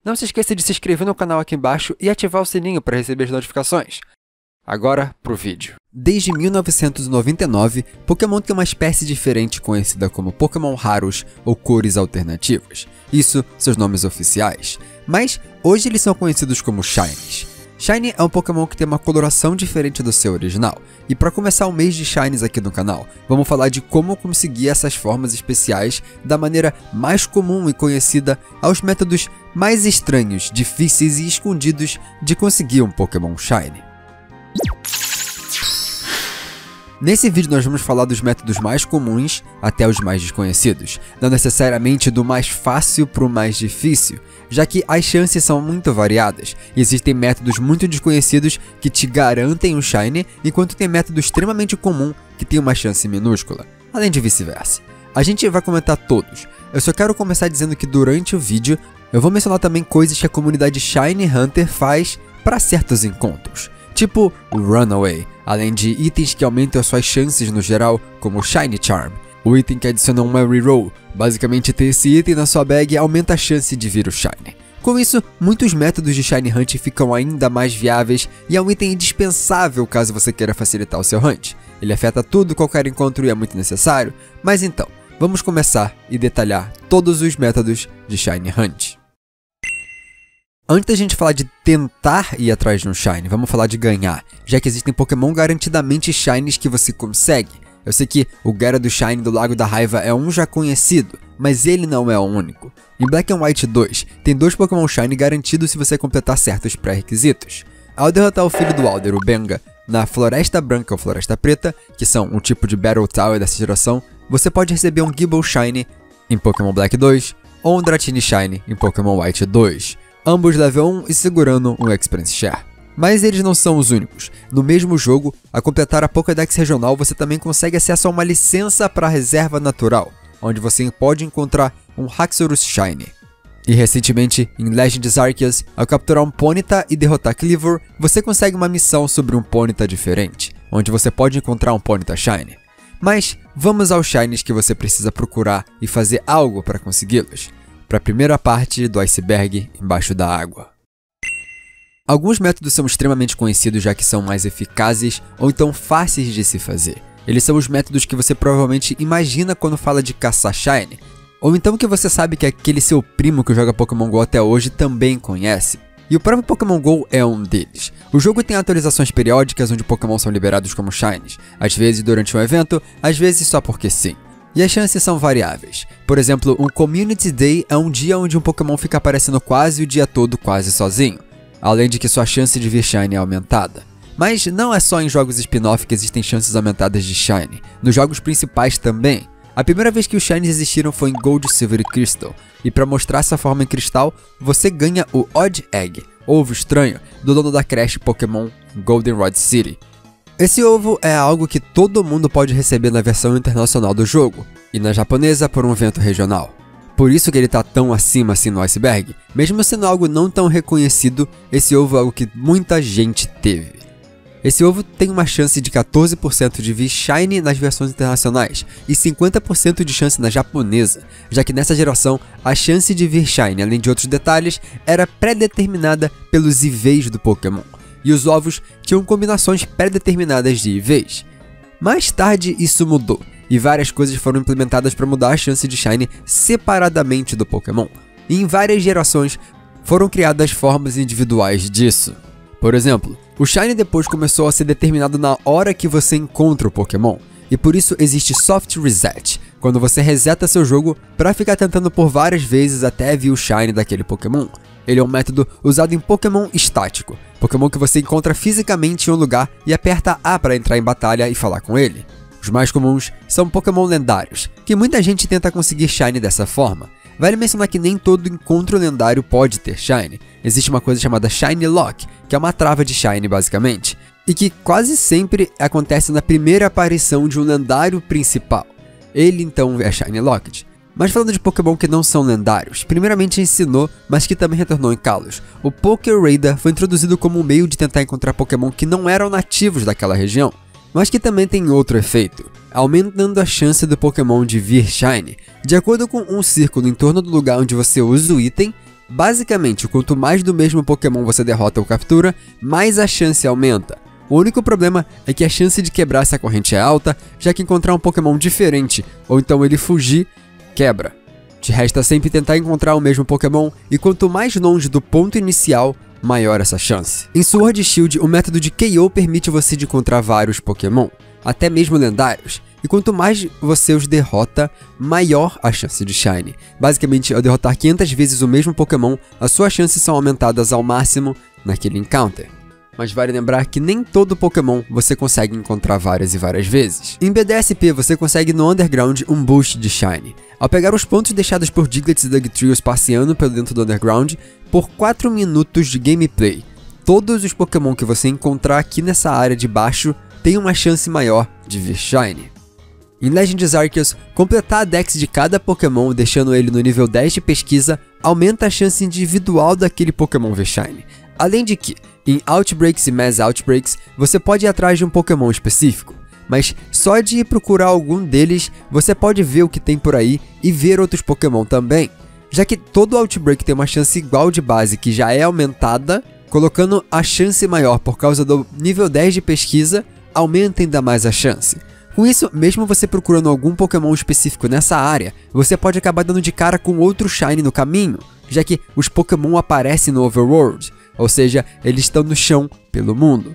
Não se esqueça de se inscrever no canal aqui embaixo e ativar o sininho para receber as notificações. Agora pro vídeo. Desde 1999, Pokémon tem uma espécie diferente conhecida como Pokémon raros ou cores alternativas. Isso, seus nomes oficiais. Mas hoje eles são conhecidos como Shinies. Shiny é um Pokémon que tem uma coloração diferente do seu original. E para começar o mês de Shinies aqui no canal, vamos falar de como conseguir essas formas especiais da maneira mais comum e conhecida aos métodos mais estranhos, difíceis e escondidos de conseguir um Pokémon Shiny. Nesse vídeo nós vamos falar dos métodos mais comuns até os mais desconhecidos, não necessariamente do mais fácil para o mais difícil, já que as chances são muito variadas. Existem métodos muito desconhecidos que te garantem um Shiny, enquanto tem método extremamente comum que tem uma chance minúscula, além de vice-versa. A gente vai comentar todos, eu só quero começar dizendo que durante o vídeo eu vou mencionar também coisas que a comunidade Shiny Hunter faz para certos encontros. Tipo o Runaway, além de itens que aumentam as suas chances no geral, como o Shiny Charm. O item que adiciona uma reroll, basicamente ter esse item na sua bag aumenta a chance de vir o Shiny. Com isso, muitos métodos de Shiny Hunt ficam ainda mais viáveis e é um item indispensável caso você queira facilitar o seu hunt. Ele afeta tudo, qualquer encontro e é muito necessário, mas então, vamos começar e detalhar todos os métodos de Shiny Hunt. Antes da gente falar de tentar ir atrás de um Shiny, vamos falar de ganhar, já que existem Pokémon garantidamente Shinies que você consegue. Eu sei que o Gyarados Shiny do Lago da Raiva é um já conhecido, mas ele não é o único. Em Black and White 2, tem 2 Pokémon Shiny garantidos se você completar certos pré-requisitos. Ao derrotar o filho do Alder, o Benga, na Floresta Branca ou Floresta Preta, que são um tipo de Battle Tower dessa geração, você pode receber um Gible Shiny em Pokémon Black 2 ou um Dratini Shiny em Pokémon White 2. Ambos level 1 e segurando um Experience Share. Mas eles não são os únicos. No mesmo jogo, a completar a Pokédex regional, você também consegue acesso a uma licença para a reserva natural, onde você pode encontrar um Haxorus Shiny. E recentemente, em Legends Arceus, ao capturar um Ponyta e derrotar Kleavor, você consegue uma missão sobre um Ponyta diferente, onde você pode encontrar um Ponyta Shiny. Mas vamos aos Shinies que você precisa procurar e fazer algo para consegui-los. Para a primeira parte do iceberg embaixo da água. Alguns métodos são extremamente conhecidos já que são mais eficazes ou então fáceis de se fazer. Eles são os métodos que você provavelmente imagina quando fala de caçar Shiny, ou então que você sabe que aquele seu primo que joga Pokémon GO até hoje também conhece. E o próprio Pokémon GO é um deles. O jogo tem atualizações periódicas onde Pokémon são liberados como Shinies, às vezes durante um evento, às vezes só porque sim. E as chances são variáveis. Por exemplo, um Community Day é um dia onde um Pokémon fica aparecendo quase o dia todo quase sozinho, além de que sua chance de vir Shiny é aumentada. Mas não é só em jogos spin-off que existem chances aumentadas de Shiny, nos jogos principais também. A primeira vez que os Shinies existiram foi em Gold, Silver e Crystal, e para mostrar essa forma em cristal, você ganha o Odd Egg, ovo estranho, do dono da creche Pokémon Goldenrod City. Esse ovo é algo que todo mundo pode receber na versão internacional do jogo, e na japonesa por um evento regional. Por isso que ele tá tão acima assim no iceberg. Mesmo sendo algo não tão reconhecido, esse ovo é algo que muita gente teve. Esse ovo tem uma chance de 14% de vir Shiny nas versões internacionais, e 50% de chance na japonesa, já que nessa geração, a chance de vir Shiny, além de outros detalhes, era pré-determinada pelos IVs do Pokémon. E os ovos tinham combinações pré-determinadas de IVs. Mais tarde isso mudou, e várias coisas foram implementadas para mudar a chance de Shiny separadamente do Pokémon. E em várias gerações foram criadas formas individuais disso. Por exemplo, o Shiny depois começou a ser determinado na hora que você encontra o Pokémon, e por isso existe Soft Reset, quando você reseta seu jogo para ficar tentando por várias vezes até vir o Shiny daquele Pokémon. Ele é um método usado em Pokémon estático, Pokémon que você encontra fisicamente em um lugar e aperta A para entrar em batalha e falar com ele. Os mais comuns são Pokémon lendários, que muita gente tenta conseguir Shiny dessa forma. Vale mencionar que nem todo encontro lendário pode ter Shiny. Existe uma coisa chamada Shiny Lock, que é uma trava de Shiny basicamente, e que quase sempre acontece na primeira aparição de um lendário principal. Ele então é Shiny Locked. Mas falando de Pokémon que não são lendários, primeiramente ensinou, mas que também retornou em Kalos. O Poké Radar foi introduzido como um meio de tentar encontrar Pokémon que não eram nativos daquela região, mas que também tem outro efeito, aumentando a chance do Pokémon de vir Shiny. De acordo com um círculo em torno do lugar onde você usa o item, Basicamente, quanto mais do mesmo Pokémon você derrota ou captura, mais a chance aumenta. O único problema é que a chance de quebrar essa corrente é alta, já que encontrar um Pokémon diferente, ou então ele fugir, quebra. Te resta sempre tentar encontrar o mesmo Pokémon, e quanto mais longe do ponto inicial, maior essa chance. Em Sword e Shield, o método de KO permite você de encontrar vários Pokémon, até mesmo lendários, e quanto mais você os derrota, maior a chance de Shine. Basicamente, ao derrotar 500 vezes o mesmo Pokémon, as suas chances são aumentadas ao máximo naquele encounter. Mas vale lembrar que nem todo Pokémon você consegue encontrar várias e várias vezes. Em BDSP, você consegue no Underground um boost de Shine. Ao pegar os pontos deixados por Diglett e Dugtrios passeando pelo dentro do Underground, por 4 minutos de gameplay, todos os Pokémon que você encontrar aqui nessa área de baixo têm uma chance maior de vir Shine. Em Legends Arceus, completar a Dex de cada Pokémon, deixando ele no nível 10 de pesquisa, aumenta a chance individual daquele Pokémon vir Shine. Além de que, em Outbreaks e Mass Outbreaks, você pode ir atrás de um Pokémon específico, mas só de ir procurar algum deles, você pode ver o que tem por aí e ver outros Pokémon também, já que todo Outbreak tem uma chance igual de base que já é aumentada, colocando a chance maior por causa do nível 10 de pesquisa, aumenta ainda mais a chance. Com isso, mesmo você procurando algum Pokémon específico nessa área, você pode acabar dando de cara com outro Shine no caminho, já que os Pokémon aparecem no Overworld, ou seja, eles estão no chão pelo mundo.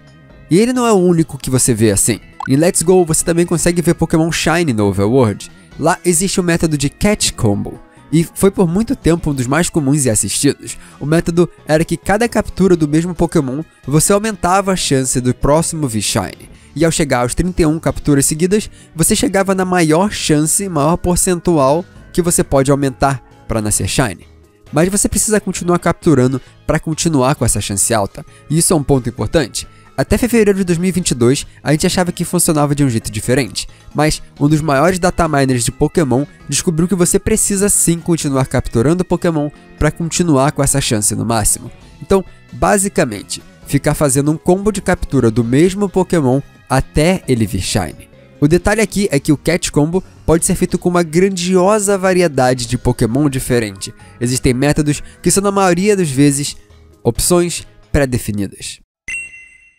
E ele não é o único que você vê assim. Em Let's Go você também consegue ver Pokémon Shine no Overworld. Lá existe o método de Catch Combo, e foi por muito tempo um dos mais comuns e assistidos. O método era que cada captura do mesmo Pokémon, você aumentava a chance do próximo vir Shine. E ao chegar aos 31 capturas seguidas, você chegava na maior chance, maior percentual que você pode aumentar para nascer Shine. Mas você precisa continuar capturando para continuar com essa chance alta, e isso é um ponto importante. Até fevereiro de 2022, a gente achava que funcionava de um jeito diferente, mas um dos maiores dataminers de Pokémon descobriu que você precisa sim continuar capturando Pokémon para continuar com essa chance no máximo. Então, basicamente, ficar fazendo um combo de captura do mesmo Pokémon até ele vir Shine. O detalhe aqui é que o Catch Combo pode ser feito com uma grandiosa variedade de Pokémon diferente. Existem métodos que são na maioria das vezes opções pré-definidas.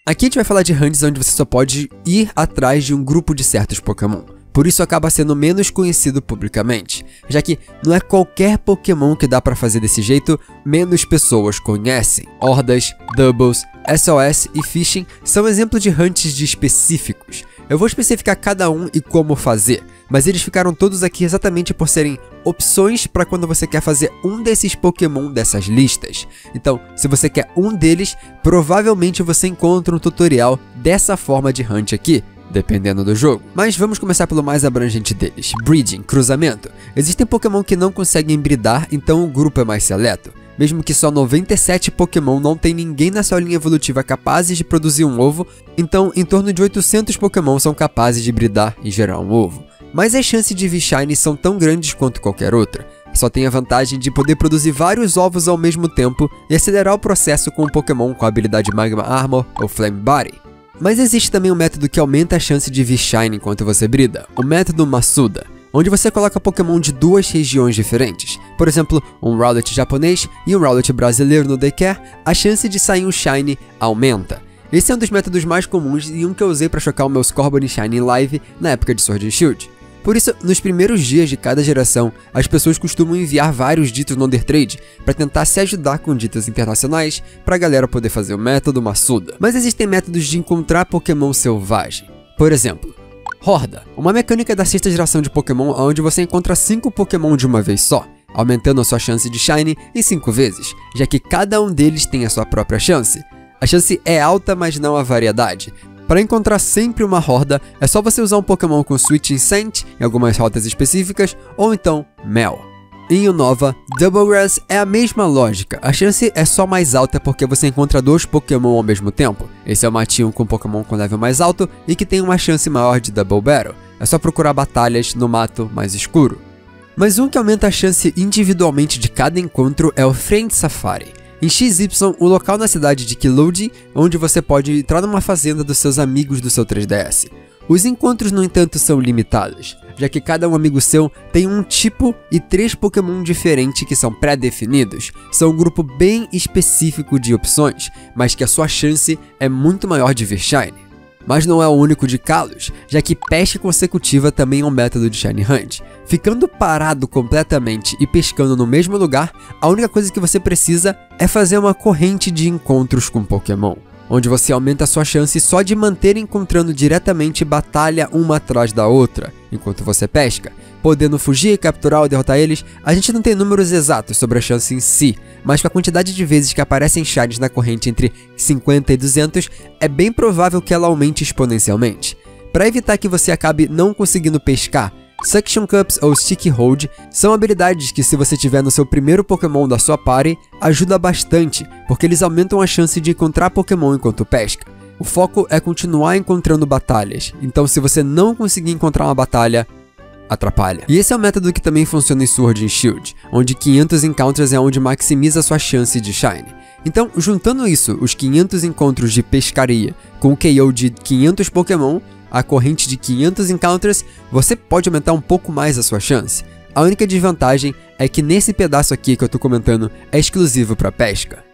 Aqui a gente vai falar de hunts onde você só pode ir atrás de um grupo de certos Pokémon. Por isso acaba sendo menos conhecido publicamente, já que não é qualquer Pokémon que dá pra fazer desse jeito, menos pessoas conhecem. Hordas, Doubles, SOS e Fishing são exemplos de hunts de específicos. Eu vou especificar cada um e como fazer, mas eles ficaram todos aqui exatamente por serem opções para quando você quer fazer um desses Pokémon dessas listas. Então, se você quer um deles, provavelmente você encontra um tutorial dessa forma de hunt aqui, dependendo do jogo. Mas vamos começar pelo mais abrangente deles, Breeding, cruzamento. Existem Pokémon que não conseguem bridar, então o grupo é mais seleto. Mesmo que só 97 Pokémon, não tem ninguém na sua linha evolutiva capazes de produzir um ovo, então em torno de 800 Pokémon são capazes de bridar e gerar um ovo. Mas as chances de vir Shine são tão grandes quanto qualquer outra. Só tem a vantagem de poder produzir vários ovos ao mesmo tempo e acelerar o processo com um Pokémon com a habilidade Magma Armor ou Flame Body. Mas existe também um método que aumenta a chance de vir Shine enquanto você brida, o método Masuda, onde você coloca Pokémon de duas regiões diferentes. Por exemplo, um Rowlet japonês e um Rowlet brasileiro no Daycare, a chance de sair um Shine aumenta. Esse é um dos métodos mais comuns e um que eu usei para chocar o meu Scorbunny Shine em live na época de Sword and Shield. Por isso, nos primeiros dias de cada geração, as pessoas costumam enviar vários ditos no Undertrade para tentar se ajudar com ditas internacionais para a galera poder fazer o método Masuda. Mas existem métodos de encontrar Pokémon selvagem. Por exemplo, Horda, uma mecânica da sexta geração de Pokémon onde você encontra 5 Pokémon de uma vez só, aumentando a sua chance de Shine em 5 vezes, já que cada um deles tem a sua própria chance. A chance é alta, mas não a variedade. Para encontrar sempre uma horda, é só você usar um Pokémon com Switching Scent em algumas rotas específicas, ou então Mel. Em Unova, Double Grass é a mesma lógica, a chance é só mais alta porque você encontra 2 Pokémon ao mesmo tempo. Esse é o matinho com Pokémon com level mais alto e que tem uma chance maior de Double Battle. É só procurar batalhas no mato mais escuro. Mas um que aumenta a chance individualmente de cada encontro é o Friend Safari. Em XY, o local na cidade de Kiloudi, onde você pode entrar numa fazenda dos seus amigos do seu 3DS. Os encontros, no entanto, são limitados, já que cada um amigo seu tem um tipo e 3 Pokémon diferentes que são pré-definidos. São um grupo bem específico de opções, mas que a sua chance é muito maior de ver Shiny. Mas não é o único de Kalos, já que pesca consecutiva também é um método de Shiny Hunt. Ficando parado completamente e pescando no mesmo lugar, a única coisa que você precisa é fazer uma corrente de encontros com Pokémon, onde você aumenta a sua chance só de manter encontrando diretamente batalha uma atrás da outra, enquanto você pesca. Podendo fugir, capturar ou derrotar eles, a gente não tem números exatos sobre a chance em si, mas com a quantidade de vezes que aparecem Shinies na corrente entre 50 e 200, é bem provável que ela aumente exponencialmente. Para evitar que você acabe não conseguindo pescar, Suction Cups ou Sticky Hold são habilidades que, se você tiver no seu primeiro Pokémon da sua party, ajuda bastante, porque eles aumentam a chance de encontrar Pokémon enquanto pesca. O foco é continuar encontrando batalhas, então se você não conseguir encontrar uma batalha, atrapalha. E esse é o método que também funciona em Sword and Shield, onde 500 encounters é onde maximiza sua chance de Shine. Então, juntando isso, os 500 encontros de pescaria com o KO de 500 Pokémon, a corrente de 500 encounters, você pode aumentar um pouco mais a sua chance. A única desvantagem é que nesse pedaço aqui que eu tô comentando é exclusivo para pesca.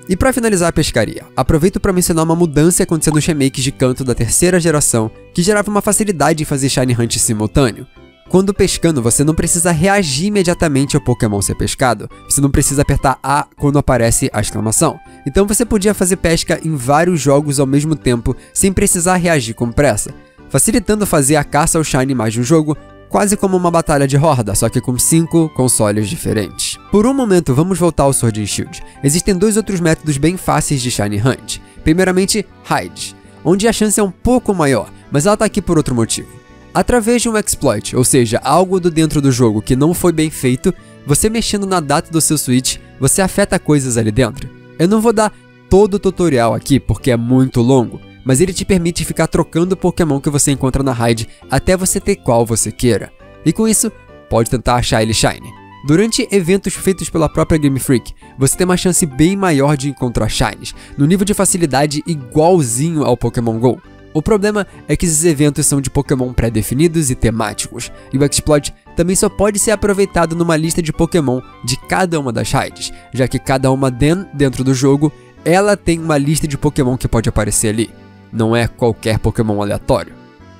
E para finalizar a pescaria, aproveito para mencionar uma mudança que aconteceu nos remakes de Kanto da 3ª geração, que gerava uma facilidade em fazer Shiny Hunt simultâneo. Quando pescando, você não precisa reagir imediatamente ao Pokémon ser pescado, você não precisa apertar A quando aparece a exclamação. Então você podia fazer pesca em vários jogos ao mesmo tempo, sem precisar reagir com pressa, facilitando fazer a caça ao Shiny mais de um jogo, quase como uma batalha de horda, só que com 5 consoles diferentes. Por um momento, vamos voltar ao Sword and Shield. Existem 2 outros métodos bem fáceis de Shiny Hunt. Primeiramente, Hide, onde a chance é um pouco maior, mas ela tá aqui por outro motivo. Através de um exploit, ou seja, algo do dentro do jogo que não foi bem feito, você mexendo na data do seu Switch, você afeta coisas ali dentro. Eu não vou dar todo o tutorial aqui porque é muito longo, mas ele te permite ficar trocando o Pokémon que você encontra na raid até você ter qual você queira. E com isso, pode tentar achar ele Shiny. Durante eventos feitos pela própria Game Freak, você tem uma chance bem maior de encontrar Shinies, no nível de facilidade igualzinho ao Pokémon GO. O problema é que esses eventos são de Pokémon pré-definidos e temáticos, e o exploit também só pode ser aproveitado numa lista de Pokémon de cada uma das raids, já que cada uma dentro do jogo, ela tem uma lista de Pokémon que pode aparecer ali. Não é qualquer Pokémon aleatório.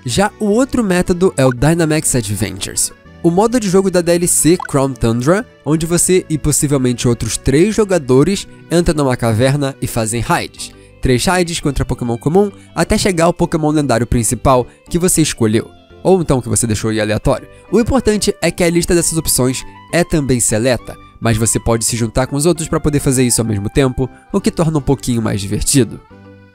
Já o outro método é o Dynamax Adventures, o modo de jogo da DLC Crown Tundra, onde você e possivelmente outros 3 jogadores entram numa caverna e fazem raids. 3 raids contra Pokémon comum, até chegar ao Pokémon lendário principal que você escolheu, ou então que você deixou ir aleatório. O importante é que a lista dessas opções é também seleta, mas você pode se juntar com os outros para poder fazer isso ao mesmo tempo, o que torna um pouquinho mais divertido.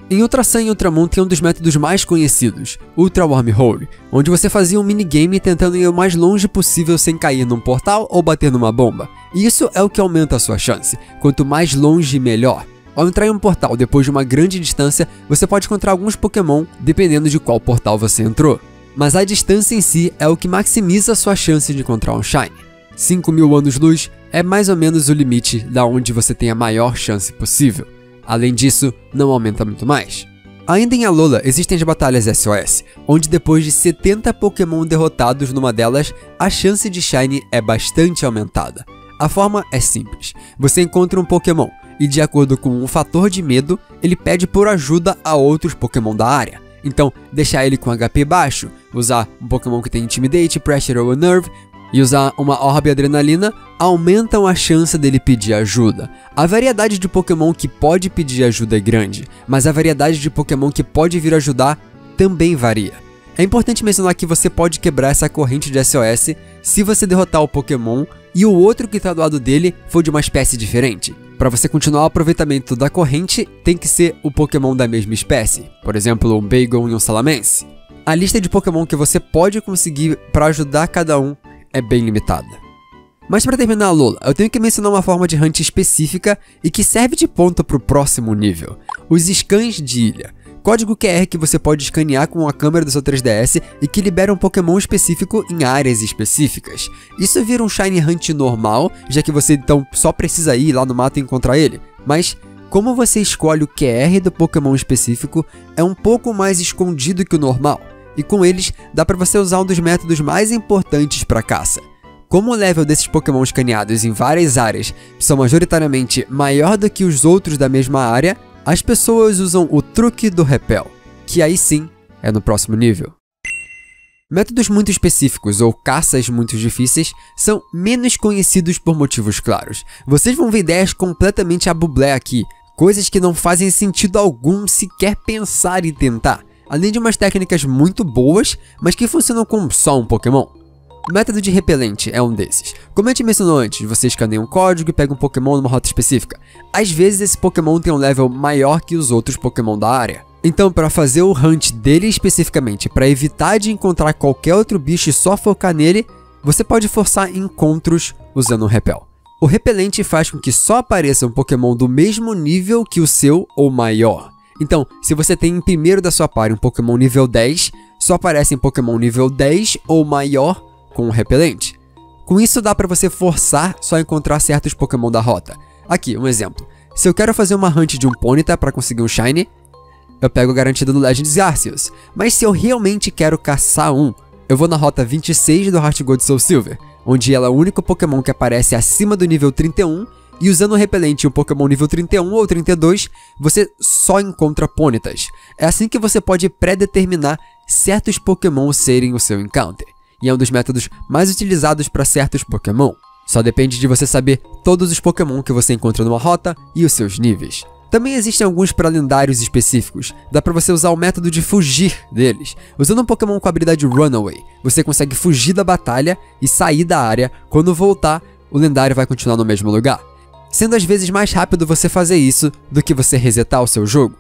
Em Ultra Sun e Ultramon tem um dos métodos mais conhecidos, Ultra Wormhole, onde você fazia um minigame tentando ir o mais longe possível sem cair num portal ou bater numa bomba. E isso é o que aumenta a sua chance, quanto mais longe melhor. Ao entrar em um portal depois de uma grande distância, você pode encontrar alguns Pokémon dependendo de qual portal você entrou. Mas a distância em si é o que maximiza a sua chance de encontrar um Shiny. 5.000 anos-luz é mais ou menos o limite da onde você tem a maior chance possível. Além disso, não aumenta muito mais. Ainda em Alola, existem as batalhas SOS, onde depois de 70 Pokémon derrotados numa delas, a chance de Shiny é bastante aumentada. A forma é simples, você encontra um Pokémon, e de acordo com um fator de medo, ele pede por ajuda a outros Pokémon da área. Então, deixar ele com HP baixo, usar um Pokémon que tem Intimidate, Pressure ou Nerve, e usar uma Orbe Adrenalina, aumentam a chance dele pedir ajuda. A variedade de Pokémon que pode pedir ajuda é grande, mas a variedade de Pokémon que pode vir ajudar também varia. É importante mencionar que você pode quebrar essa corrente de SOS se você derrotar o Pokémon e o outro que está do lado dele for de uma espécie diferente. Para você continuar o aproveitamento da corrente, tem que ser o Pokémon da mesma espécie, por exemplo, um Bagon e um Salamence. A lista de Pokémon que você pode conseguir para ajudar cada um é bem limitada. Mas para terminar a Alola, eu tenho que mencionar uma forma de hunt específica e que serve de ponta para o próximo nível, os scans de ilha. Código QR que você pode escanear com a câmera do seu 3DS e que libera um Pokémon específico em áreas específicas. Isso vira um Shiny Hunt normal, já que você então só precisa ir lá no mato e encontrar ele. Mas, como você escolhe o QR do Pokémon específico, é um pouco mais escondido que o normal. e com eles dá para você usar um dos métodos mais importantes para caça. Como o level desses Pokémon escaneados em várias áreas são majoritariamente maior do que os outros da mesma área, as pessoas usam o truque do repel, que aí sim é no próximo nível. Métodos muito específicos ou caças muito difíceis são menos conhecidos por motivos claros. Vocês vão ver ideias completamente a bublé aqui, coisas que não fazem sentido algum sequer pensar e tentar, além de umas técnicas muito boas, mas que funcionam com só um Pokémon. O método de repelente é um desses. Como a gente mencionou antes, você escaneia um código e pega um Pokémon numa rota específica. Às vezes esse Pokémon tem um level maior que os outros Pokémon da área. Então, para fazer o hunt dele especificamente, para evitar de encontrar qualquer outro bicho e só focar nele, você pode forçar encontros usando um repel. O repelente faz com que só apareça um Pokémon do mesmo nível que o seu ou maior. Então, se você tem em primeiro da sua party um Pokémon nível 10, só aparecem Pokémon nível 10 ou maior com o repelente. Com isso dá para você forçar só encontrar certos Pokémon da rota. Aqui, um exemplo. Se eu quero fazer uma hunt de um Ponyta para conseguir um Shiny, eu pego garantido no Legends Arceus. Mas se eu realmente quero caçar um, eu vou na rota 26 do Heart Gold Soul Silver, onde ela é o único Pokémon que aparece acima do nível 31, e usando o repelente em um Pokémon nível 31 ou 32, você só encontra Ponytas. É assim que você pode pré-determinar certos Pokémon serem o seu encounter, e é um dos métodos mais utilizados para certos Pokémon. Só depende de você saber todos os Pokémon que você encontra numa rota e os seus níveis. Também existem alguns para lendários específicos, dá para você usar o método de fugir deles. Usando um Pokémon com a habilidade Runaway, você consegue fugir da batalha e sair da área. Quando voltar, o lendário vai continuar no mesmo lugar, sendo às vezes mais rápido você fazer isso do que você resetar o seu jogo.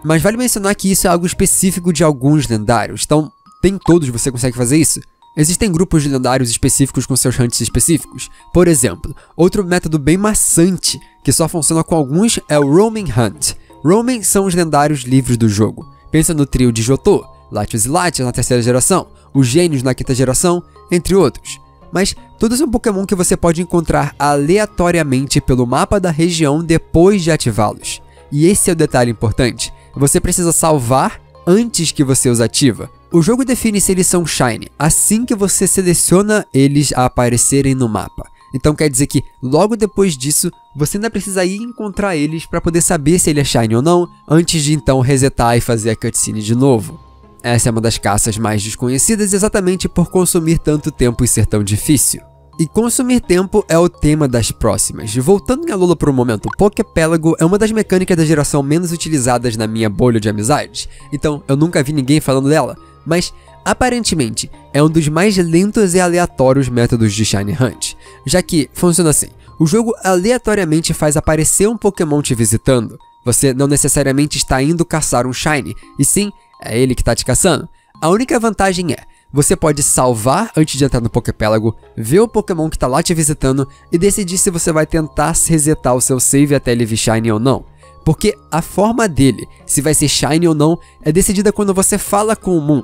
Mas vale mencionar que isso é algo específico de alguns lendários, então nem todos você consegue fazer isso. Existem grupos de lendários específicos com seus hunts específicos. Por exemplo, outro método bem maçante, que só funciona com alguns, é o Roaming Hunt. Roaming são os lendários livres do jogo. Pensa no trio de Johto, Latios e Latias na terceira geração, os Gênios na quinta geração, entre outros. Mas todos são Pokémon que você pode encontrar aleatoriamente pelo mapa da região depois de ativá-los. E esse é o detalhe importante. Você precisa salvar antes que você os ativa. O jogo define se eles são Shiny assim que você seleciona eles a aparecerem no mapa. Então quer dizer que logo depois disso, você ainda precisa ir encontrar eles para poder saber se ele é Shiny ou não, antes de então resetar e fazer a cutscene de novo. Essa é uma das caças mais desconhecidas exatamente por consumir tanto tempo e ser tão difícil. E consumir tempo é o tema das próximas. Voltando em Alola por um momento, o Poképélago é uma das mecânicas da geração menos utilizadas na minha bolha de amizades. Então, eu nunca vi ninguém falando dela, mas aparentemente é um dos mais lentos e aleatórios métodos de Shiny Hunt. Já que funciona assim, o jogo aleatoriamente faz aparecer um Pokémon te visitando. Você não necessariamente está indo caçar um Shiny, e sim, é ele que está te caçando. A única vantagem é, você pode salvar antes de entrar no Poképélago, ver o Pokémon que está lá te visitando e decidir se você vai tentar resetar o seu save até ele vir Shiny ou não. Porque a forma dele, se vai ser Shiny ou não, é decidida quando você fala com o Moon.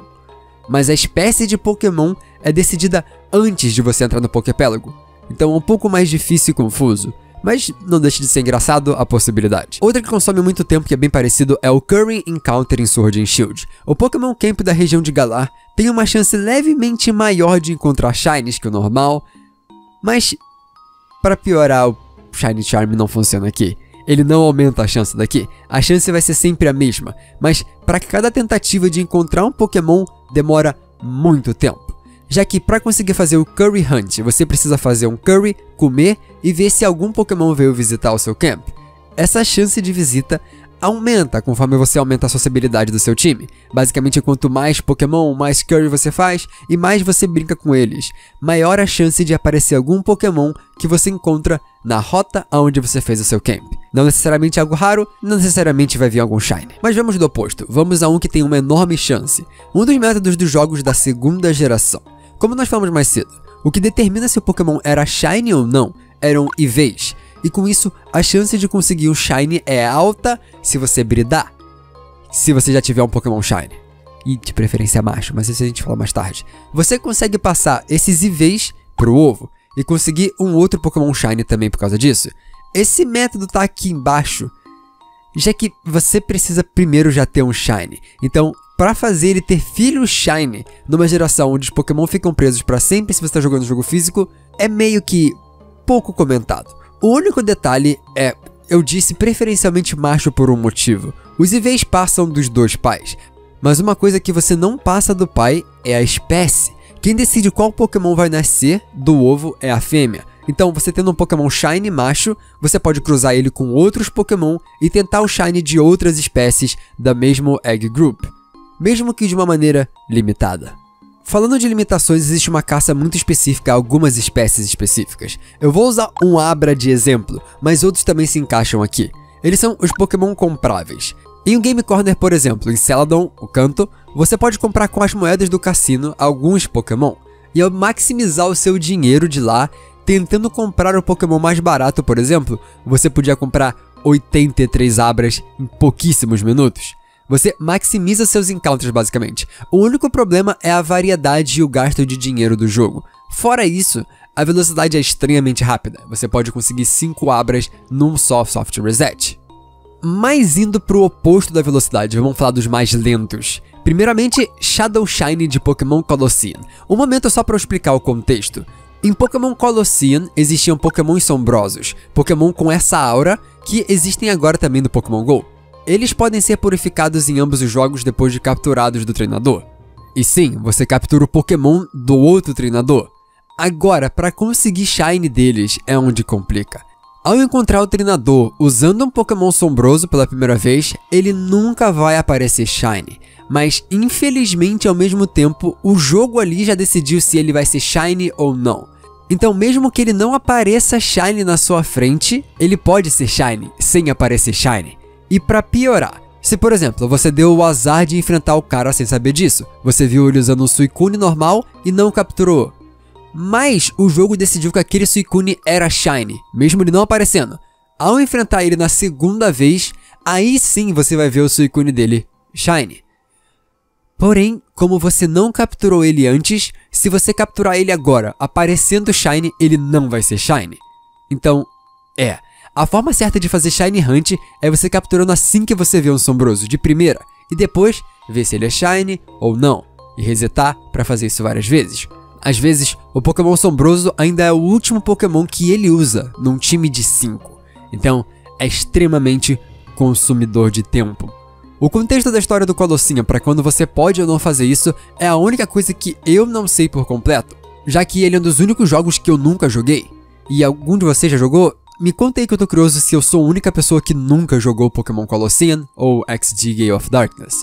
Mas a espécie de Pokémon é decidida antes de você entrar no Poképélago. Então é um pouco mais difícil e confuso. Mas não deixa de ser engraçado a possibilidade. Outra que consome muito tempo que é bem parecido é o Curry Encounter em Sword and Shield. O Pokémon Camp da região de Galar tem uma chance levemente maior de encontrar Shinies que o normal, mas para piorar, o Shiny Charm não funciona aqui. Ele não aumenta a chance daqui, a chance vai ser sempre a mesma, mas para cada tentativa de encontrar um Pokémon demora muito tempo. Já que para conseguir fazer o Curry Hunt, você precisa fazer um Curry, comer e ver se algum Pokémon veio visitar o seu camp. Essa chance de visita aumenta conforme você aumenta a sociabilidade do seu time. Basicamente, quanto mais Pokémon, mais Curry você faz e mais você brinca com eles, maior a chance de aparecer algum Pokémon que você encontra na rota onde você fez o seu camp. Não necessariamente algo raro, não necessariamente vai vir algum Shiny. Mas vamos do oposto, vamos a um que tem uma enorme chance. Um dos métodos dos jogos da segunda geração. Como nós falamos mais cedo, o que determina se o Pokémon era Shiny ou não eram IVs. E com isso, a chance de conseguir um Shiny é alta se você bridar. Se você já tiver um Pokémon Shiny. E de preferência macho, mas isso a gente fala mais tarde. Você consegue passar esses IVs pro ovo e conseguir um outro Pokémon Shiny também por causa disso. Esse método tá aqui embaixo, já que você precisa primeiro já ter um Shiny. Então, pra fazer ele ter filho Shiny numa geração onde os Pokémon ficam presos pra sempre se você tá jogando um jogo físico, é meio que pouco comentado. O único detalhe é, eu disse preferencialmente macho por um motivo. Os IVs passam dos dois pais, mas uma coisa que você não passa do pai é a espécie. Quem decide qual Pokémon vai nascer do ovo é a fêmea. Então, você tendo um Pokémon Shiny macho, você pode cruzar ele com outros Pokémon e tentar o Shiny de outras espécies da mesmo Egg Group, mesmo que de uma maneira limitada. Falando de limitações, existe uma caça muito específica a algumas espécies específicas. Eu vou usar um Abra de exemplo, mas outros também se encaixam aqui. Eles são os Pokémon compráveis. Em um Game Corner, por exemplo, em Celadon, o Kanto, você pode comprar com as moedas do cassino alguns Pokémon. E ao maximizar o seu dinheiro de lá, tentando comprar o Pokémon mais barato, por exemplo, você podia comprar 83 Abras em pouquíssimos minutos. Você maximiza seus encounters basicamente. O único problema é a variedade e o gasto de dinheiro do jogo. Fora isso, a velocidade é extremamente rápida. Você pode conseguir 5 Abras num só Soft Reset. Mas indo pro oposto da velocidade, vamos falar dos mais lentos. Primeiramente, Shadow Shine de Pokémon Colosseum. Um momento só para eu explicar o contexto. Em Pokémon Colosseum existiam Pokémon sombrosos, Pokémon com essa aura, que existem agora também no Pokémon GO. Eles podem ser purificados em ambos os jogos depois de capturados do treinador. E sim, você captura o Pokémon do outro treinador. Agora, para conseguir Shine deles é onde complica. Ao encontrar o treinador usando um Pokémon sombroso pela primeira vez, ele nunca vai aparecer Shine. Mas, infelizmente, ao mesmo tempo, o jogo ali já decidiu se ele vai ser Shine ou não. Então, mesmo que ele não apareça Shine na sua frente, ele pode ser Shine sem aparecer Shine. E pra piorar, se por exemplo, você deu o azar de enfrentar o cara sem saber disso, você viu ele usando um Suicune normal e não capturou. Mas o jogo decidiu que aquele Suicune era Shine, mesmo ele não aparecendo. Ao enfrentar ele na segunda vez, aí sim você vai ver o Suicune dele Shine. Porém, como você não capturou ele antes, se você capturar ele agora, aparecendo Shine, ele não vai ser Shine. Então, a forma certa de fazer Shine Hunt é você capturando assim que você vê um sombroso, de primeira, e depois ver se ele é Shine ou não, e resetar para fazer isso várias vezes. Às vezes, o Pokémon sombroso ainda é o último Pokémon que ele usa num time de 5, então é extremamente consumidor de tempo. O contexto da história do Colosseum para quando você pode ou não fazer isso é a única coisa que eu não sei por completo, já que ele é um dos únicos jogos que eu nunca joguei. E algum de vocês já jogou? Me conta aí que eu tô curioso se eu sou a única pessoa que nunca jogou Pokémon Colosseum ou XD Gate of Darkness.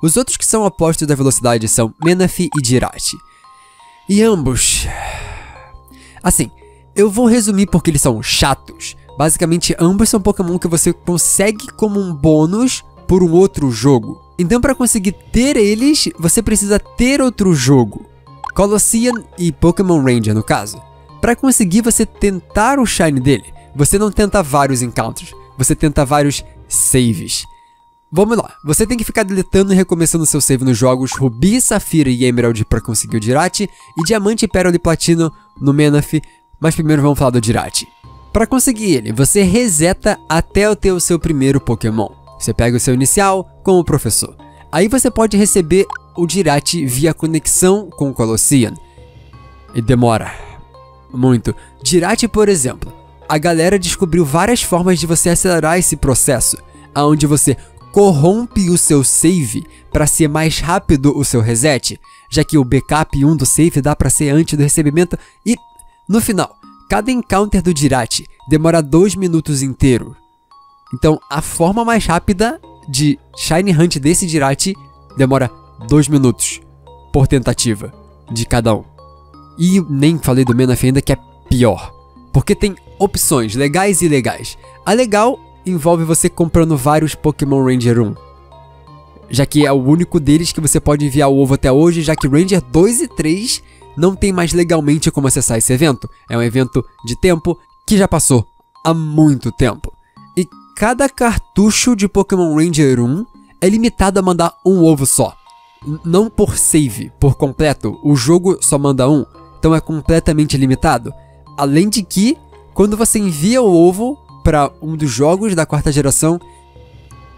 Os outros que são opostos da velocidade são Manaphy e Jirachi. E ambos... Assim, eu vou resumir porque eles são chatos. Basicamente, ambos são Pokémon que você consegue como um bônus por um outro jogo. Então, para conseguir ter eles, você precisa ter outro jogo. Colosseum e Pokémon Ranger, no caso. Para conseguir você tentar o Shine dele, você não tenta vários encounters, você tenta vários saves. Vamos lá, você tem que ficar deletando e recomeçando seu save nos jogos Ruby, Safira e Emerald para conseguir o Jirachi, e Diamante, Pérola e Platino no Manaphy, mas primeiro vamos falar do Jirachi. Para conseguir ele, você reseta até ter o seu primeiro Pokémon. Você pega o seu inicial com o professor. Aí você pode receber o Jirachi via conexão com o Colosseum. E demora muito. Jirachi, por exemplo, a galera descobriu várias formas de você acelerar esse processo, onde você corrompe o seu save para ser mais rápido o seu reset, já que o backup 1 do save dá para ser antes do recebimento e, no final, cada encounter do Jirachi demora 2 minutos inteiro. Então, a forma mais rápida de Shine Hunt desse Jirachi demora 2 minutos por tentativa de cada um. E nem falei do Manaphy ainda, que é pior, porque tem opções legais e ilegais. A legal envolve você comprando vários Pokémon Ranger 1, já que é o único deles que você pode enviar o ovo até hoje, já que Ranger 2 e 3 não tem mais legalmente como acessar esse evento. É um evento de tempo que já passou há muito tempo. E cada cartucho de Pokémon Ranger 1 é limitado a mandar um ovo só. Não por save, por completo, o jogo só manda um, então é completamente limitado. Além de que, quando você envia o ovo para um dos jogos da 4ª geração,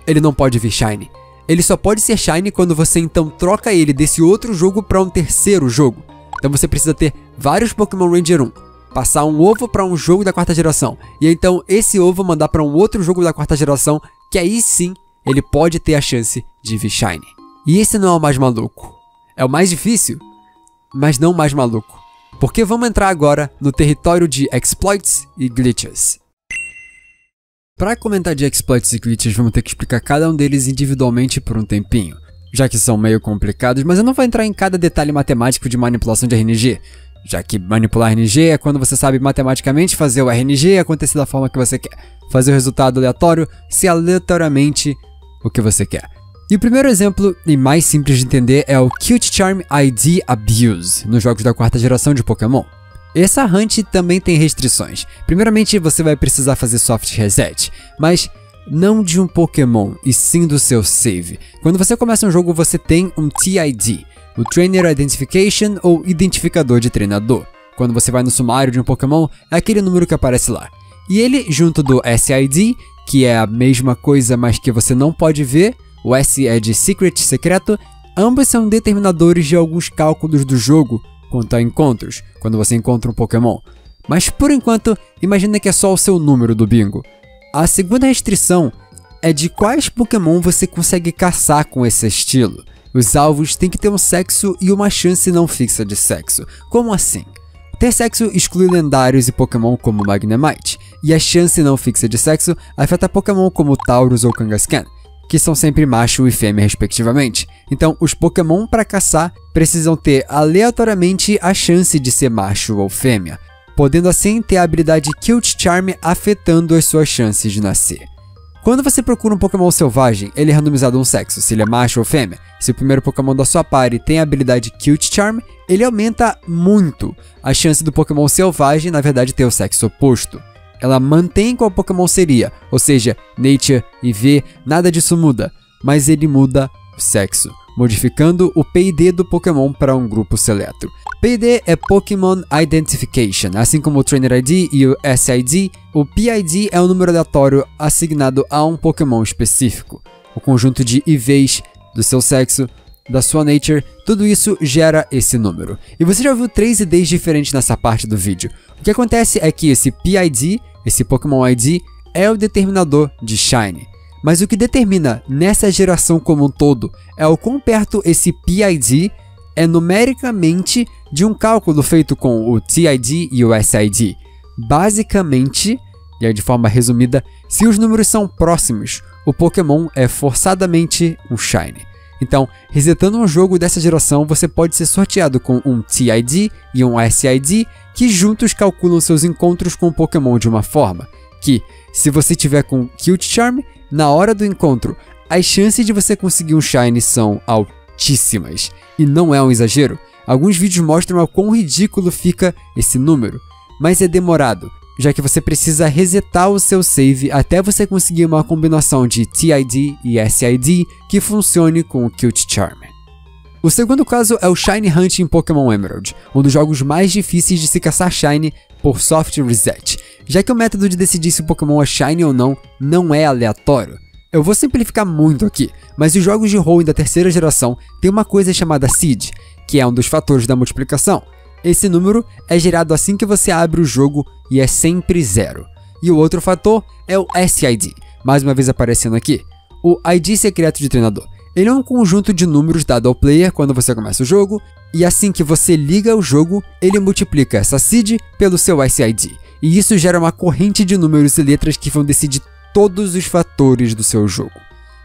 ele não pode vir Shine. ele só pode ser Shiny quando você então troca ele desse outro jogo para um terceiro jogo. Então você precisa ter vários Pokémon Ranger 1, passar um ovo para um jogo da quarta geração, e então esse ovo mandar para um outro jogo da quarta geração, que aí sim ele pode ter a chance de vir Shiny. E esse não é o mais maluco. É o mais difícil, mas não o mais maluco. Porque vamos entrar agora no território de exploits e glitches. Para comentar de exploits e glitches, vamos ter que explicar cada um deles individualmente por um tempinho, já que são meio complicados, mas eu não vou entrar em cada detalhe matemático de manipulação de RNG, já que manipular RNG é quando você sabe matematicamente fazer o RNG acontecer da forma que você quer, fazer o resultado aleatório ser aleatoriamente o que você quer. E o primeiro exemplo, e mais simples de entender, é o Cute Charm ID Abuse, nos jogos da quarta geração de Pokémon. Essa hunt também tem restrições. Primeiramente, você vai precisar fazer soft reset, mas não de um Pokémon, e sim do seu save. Quando você começa um jogo, você tem um TID, o Trainer Identification ou Identificador de Treinador. Quando você vai no sumário de um Pokémon, é aquele número que aparece lá. E ele, junto do SID, que é a mesma coisa, mas que você não pode ver, o S é de Secret, secreto, ambos são determinadores de alguns cálculos do jogo quanto a encontros, quando você encontra um Pokémon. Mas por enquanto, imagina que é só o seu número do bingo. A segunda restrição é de quais Pokémon você consegue caçar com esse estilo. Os alvos têm que ter um sexo e uma chance não fixa de sexo. Como assim? Ter sexo exclui lendários e Pokémon como Magnemite, e a chance não fixa de sexo afeta Pokémon como Taurus ou Kangaskhan, que são sempre macho e fêmea respectivamente. Então, os Pokémon para caçar precisam ter aleatoriamente a chance de ser macho ou fêmea, podendo assim ter a habilidade Cute Charm afetando as suas chances de nascer. Quando você procura um Pokémon selvagem, ele é randomizado um sexo, se ele é macho ou fêmea. Se o primeiro Pokémon da sua party tem a habilidade Cute Charm, ele aumenta muito a chance do Pokémon selvagem, na verdade, ter o sexo oposto. Ela mantém qual Pokémon seria, ou seja, Nature, IV, nada disso muda, mas ele muda o sexo, modificando o PID do Pokémon para um grupo seleto. PID é Pokémon Identification, assim como o Trainer ID e o SID, o PID é um número aleatório assignado a um Pokémon específico. O conjunto de IVs do seu sexo, da sua Nature, tudo isso gera esse número. E você já viu 3 IDs diferentes nessa parte do vídeo. O que acontece é que esse PID, esse Pokémon ID, é o determinador de Shiny. Mas o que determina nessa geração como um todo é o quão perto esse PID é numericamente de um cálculo feito com o TID e o SID. Basicamente, e aí de forma resumida, se os números são próximos, o Pokémon é forçadamente um Shiny. Então, resetando um jogo dessa geração, você pode ser sorteado com um TID e um SID que juntos calculam seus encontros com o Pokémon de uma forma que, se você tiver com Cute Charm, na hora do encontro, as chances de você conseguir um Shiny são altíssimas. E não é um exagero. Alguns vídeos mostram o quão ridículo fica esse número, mas é demorado, já que você precisa resetar o seu save até você conseguir uma combinação de TID e SID que funcione com o Cute Charm. O segundo caso é o Shiny Hunt em Pokémon Emerald, um dos jogos mais difíceis de se caçar Shiny por soft reset, já que o método de decidir se o Pokémon é Shiny ou não é aleatório. Eu vou simplificar muito aqui, mas os jogos de Hoenn da terceira geração têm uma coisa chamada Seed, que é um dos fatores da multiplicação. Esse número é gerado assim que você abre o jogo e é sempre 0. E o outro fator é o SID, mais uma vez aparecendo aqui, o ID secreto de treinador. Ele é um conjunto de números dado ao player quando você começa o jogo, e assim que você liga o jogo, ele multiplica essa seed pelo seu SID. E isso gera uma corrente de números e letras que vão decidir todos os fatores do seu jogo.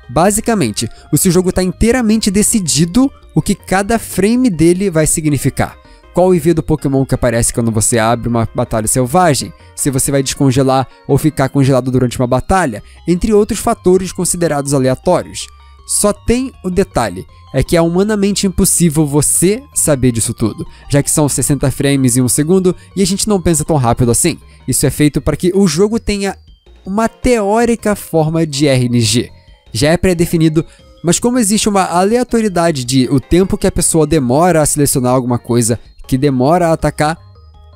Basicamente, o seu jogo está inteiramente decidido o que cada frame dele vai significar. Qual o IV do Pokémon que aparece quando você abre uma batalha selvagem, se você vai descongelar ou ficar congelado durante uma batalha, entre outros fatores considerados aleatórios. Só tem o detalhe, é que é humanamente impossível você saber disso tudo, já que são 60 frames em um segundo e a gente não pensa tão rápido assim. Isso é feito para que o jogo tenha uma teórica forma de RNG. Já é pré-definido, mas como existe uma aleatoriedade de o tempo que a pessoa demora a selecionar alguma coisa, que demora a atacar,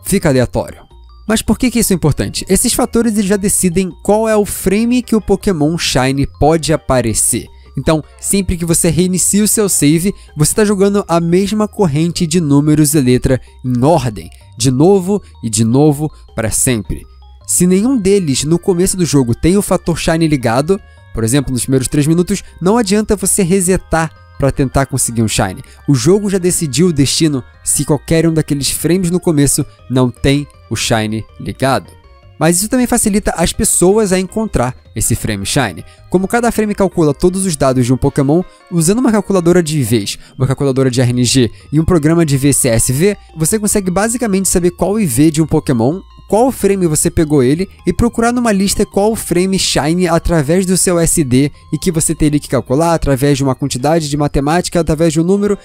fica aleatório. Mas por que isso é importante? Esses fatores eles já decidem qual é o frame que o Pokémon Shiny pode aparecer. Então, sempre que você reinicia o seu save, você está jogando a mesma corrente de números e letra em ordem, de novo e de novo para sempre. Se nenhum deles no começo do jogo tem o fator Shine ligado, por exemplo, nos primeiros 3 minutos, não adianta você resetar para tentar conseguir um Shine. O jogo já decidiu o destino se qualquer um daqueles frames no começo não tem o Shine ligado. Mas isso também facilita as pessoas a encontrar esse frame Shine. Como cada frame calcula todos os dados de um Pokémon, usando uma calculadora de IVs, uma calculadora de RNG e um programa de VCSV, você consegue basicamente saber qual IV de um Pokémon, qual frame você pegou ele e procurar numa lista qual frame Shine através do seu SD e que você teria que calcular através de uma quantidade de matemática, através de um número.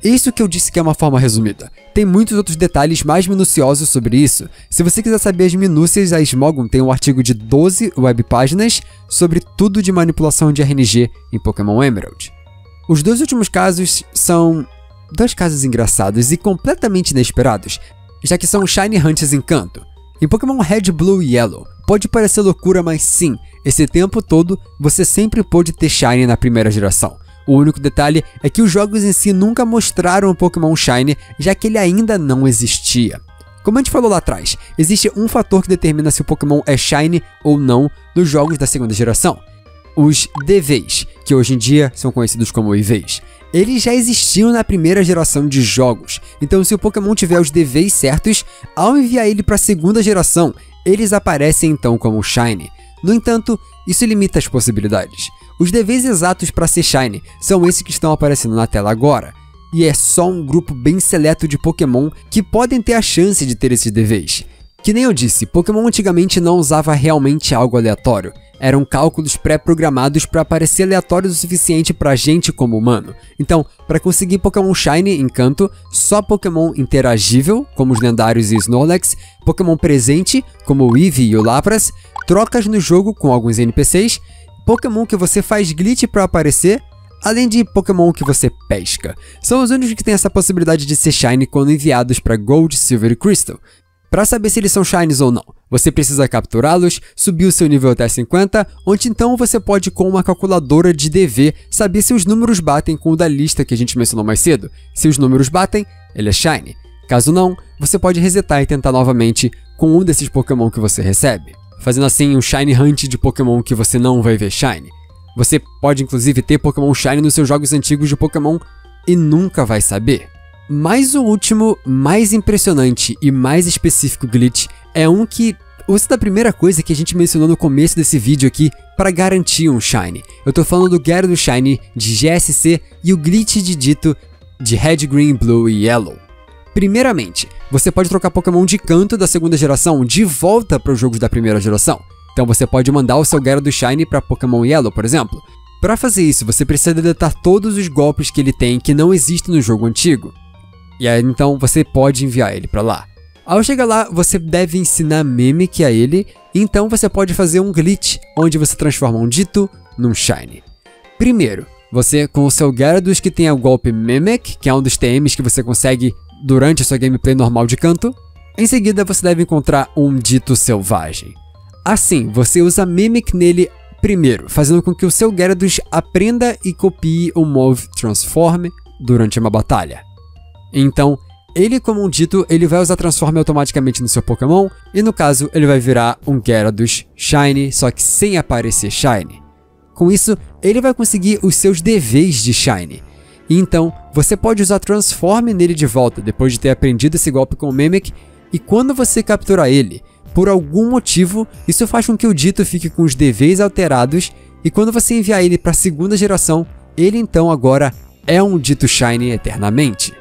Isso que eu disse que é uma forma resumida. Tem muitos outros detalhes mais minuciosos sobre isso. Se você quiser saber as minúcias, a Smogon tem um artigo de 12 webpáginas sobre tudo de manipulação de RNG em Pokémon Emerald. Os 2 últimos casos são 2 casos engraçados e completamente inesperados, já que são Shiny Hunts em canto. Em Pokémon Red, Blue e Yellow, pode parecer loucura, mas sim, esse tempo todo você sempre pôde ter Shiny na primeira geração. O único detalhe é que os jogos em si nunca mostraram o Pokémon Shiny, já que ele ainda não existia. Como a gente falou lá atrás, existe um fator que determina se o Pokémon é Shiny ou não nos jogos da segunda geração. Os DVs, que hoje em dia são conhecidos como IVs. Eles já existiam na primeira geração de jogos, então se o Pokémon tiver os DVs certos, ao enviar ele para a segunda geração, eles aparecem então como Shiny. No entanto, isso limita as possibilidades. Os DVs exatos para ser Shiny são esses que estão aparecendo na tela agora, e é só um grupo bem seleto de Pokémon que podem ter a chance de ter esses DVs. Que nem eu disse, Pokémon antigamente não usava realmente algo aleatório. Eram cálculos pré-programados para parecer aleatórios o suficiente pra gente como humano. Então, para conseguir Pokémon Shiny em canto, só Pokémon interagível, como os lendários e Snorlax, Pokémon presente, como o Eevee e o Lapras, trocas no jogo com alguns NPCs, Pokémon que você faz glitch para aparecer, além de Pokémon que você pesca. São os únicos que têm essa possibilidade de ser Shiny quando enviados para Gold, Silver e Crystal. Para saber se eles são Shinies ou não, você precisa capturá-los, subir o seu nível até 50, onde então você pode, com uma calculadora de DV, saber se os números batem com o da lista que a gente mencionou mais cedo. Se os números batem, ele é Shiny. Caso não, você pode resetar e tentar novamente com um desses Pokémon que você recebe, fazendo assim um Shiny Hunt de Pokémon que você não vai ver Shiny. Você pode inclusive ter Pokémon Shiny nos seus jogos antigos de Pokémon e nunca vai saber. Mas o último, mais impressionante e mais específico glitch é um que usa da primeira coisa que a gente mencionou no começo desse vídeo aqui para garantir um Shiny. Eu tô falando do Gyarados Shiny de GSC e o glitch de dito de Red, Green, Blue e Yellow. Primeiramente, você pode trocar Pokémon de canto da segunda geração de volta para os jogos da primeira geração. Então você pode mandar o seu Gyarados Shiny para Pokémon Yellow, por exemplo. Para fazer isso, você precisa deletar todos os golpes que ele tem que não existem no jogo antigo. E aí, então, você pode enviar ele para lá. Ao chegar lá, você deve ensinar Mimic a ele, então você pode fazer um glitch, onde você transforma um Ditto num Shiny. Primeiro, você com o seu Gyarados que tem o golpe Mimic, que é um dos TMs que você consegue durante a sua gameplay normal de canto. Em seguida, você deve encontrar um Ditto selvagem. Assim, você usa Mimic nele primeiro, fazendo com que o seu Gyarados aprenda e copie o move Transform durante uma batalha. Então, ele como um Ditto, ele vai usar Transform automaticamente no seu Pokémon, e no caso, ele vai virar um Gyarados Shiny, só que sem aparecer Shiny. Com isso, ele vai conseguir os seus DVs de Shiny. E então, você pode usar Transform nele de volta, depois de ter aprendido esse golpe com o Mimic, e quando você capturar ele, por algum motivo, isso faz com que o Ditto fique com os DVs alterados, e quando você enviar ele para a segunda geração, ele então agora é um Ditto Shiny eternamente.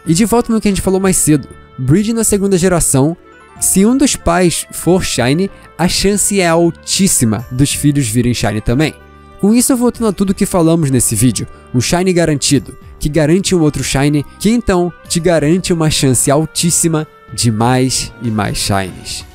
E de volta no que a gente falou mais cedo, Breed na segunda geração, se um dos pais for Shiny, a chance é altíssima dos filhos virem Shiny também. Com isso, voltando a tudo que falamos nesse vídeo, um Shiny garantido, que garante um outro Shiny, que então te garante uma chance altíssima de mais e mais Shinies.